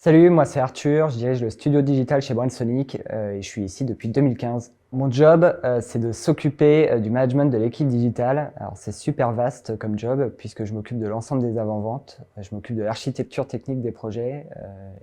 Salut, moi c'est Arthur, je dirige le studio digital chez Brandsonic et je suis ici depuis 2015. Mon job, c'est de s'occuper du management de l'équipe digitale. Alors c'est super vaste comme job puisque je m'occupe de l'ensemble des avant-ventes, je m'occupe de l'architecture technique des projets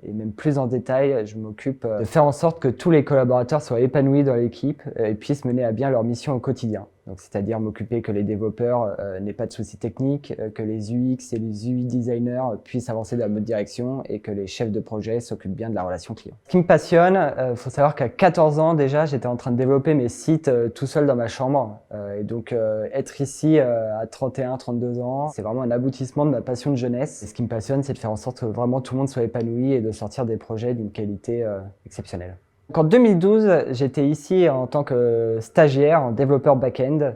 et même plus en détail, je m'occupe de faire en sorte que tous les collaborateurs soient épanouis dans l'équipe et puissent mener à bien leur mission au quotidien. Donc, c'est-à-dire m'occuper que les développeurs n'aient pas de soucis techniques, que les UX et les UI designers puissent avancer dans la bonne direction et que les chefs de projet s'occupent bien de la relation client. Ce qui me passionne, faut savoir qu'à 14 ans déjà, j'étais en train de développer mes sites tout seul dans ma chambre. Et donc être ici à 31, 32 ans, c'est vraiment un aboutissement de ma passion de jeunesse. Et ce qui me passionne, c'est de faire en sorte que vraiment tout le monde soit épanoui et de sortir des projets d'une qualité exceptionnelle. En 2012, j'étais ici en tant que stagiaire en développeur back-end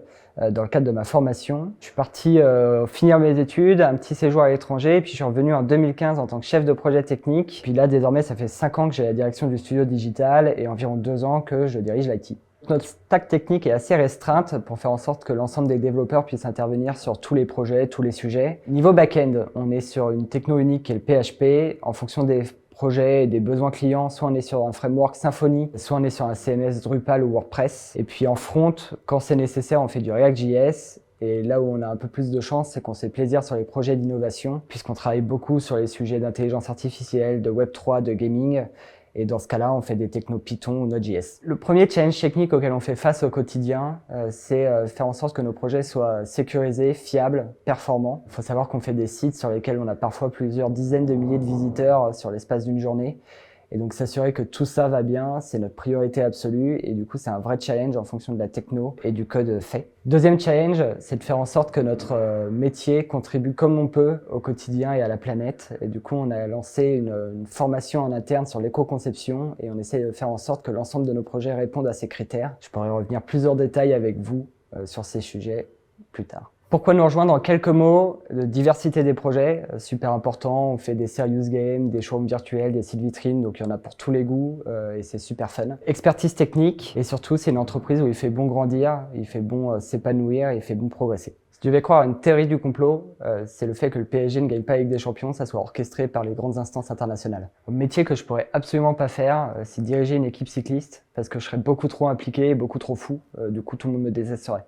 dans le cadre de ma formation. Je suis parti finir mes études, un petit séjour à l'étranger, puis je suis revenu en 2015 en tant que chef de projet technique. Puis là, désormais, ça fait 5 ans que j'ai la direction du studio digital et environ 2 ans que je dirige l'IT. Notre stack technique est assez restreinte pour faire en sorte que l'ensemble des développeurs puissent intervenir sur tous les projets, tous les sujets. Niveau back-end, on est sur une techno unique qui est le PHP. En fonction des projets et des besoins clients, soit on est sur un framework Symfony, soit on est sur un CMS Drupal ou WordPress. Et puis en front, quand c'est nécessaire, on fait du React.js. Et là où on a un peu plus de chance, c'est qu'on se fait plaisir sur les projets d'innovation, puisqu'on travaille beaucoup sur les sujets d'intelligence artificielle, de Web3, de gaming. Et dans ce cas-là, on fait des technos Python ou Node.js. Le premier challenge technique auquel on fait face au quotidien, c'est faire en sorte que nos projets soient sécurisés, fiables, performants. Il faut savoir qu'on fait des sites sur lesquels on a parfois plusieurs dizaines de milliers de visiteurs sur l'espace d'une journée. Et donc s'assurer que tout ça va bien, c'est notre priorité absolue et du coup c'est un vrai challenge en fonction de la techno et du code fait. Deuxième challenge, c'est de faire en sorte que notre métier contribue comme on peut au quotidien et à la planète. Et du coup on a lancé une formation en interne sur l'éco-conception et on essaie de faire en sorte que l'ensemble de nos projets répondent à ces critères. Je pourrais revenir plus en détail avec vous sur ces sujets plus tard. Pourquoi nous rejoindre? En quelques mots, de diversité des projets, super important. On fait des serious games, des showrooms virtuels, des sites vitrines, donc il y en a pour tous les goûts et c'est super fun. Expertise technique et surtout c'est une entreprise où il fait bon grandir, il fait bon s'épanouir et il fait bon progresser. Si tu devais croire à une théorie du complot, c'est le fait que le PSG ne gagne pas avec des champions, ça soit orchestré par les grandes instances internationales. Un métier que je pourrais absolument pas faire, c'est diriger une équipe cycliste parce que je serais beaucoup trop impliqué, beaucoup trop fou, du coup tout le monde me détesterait.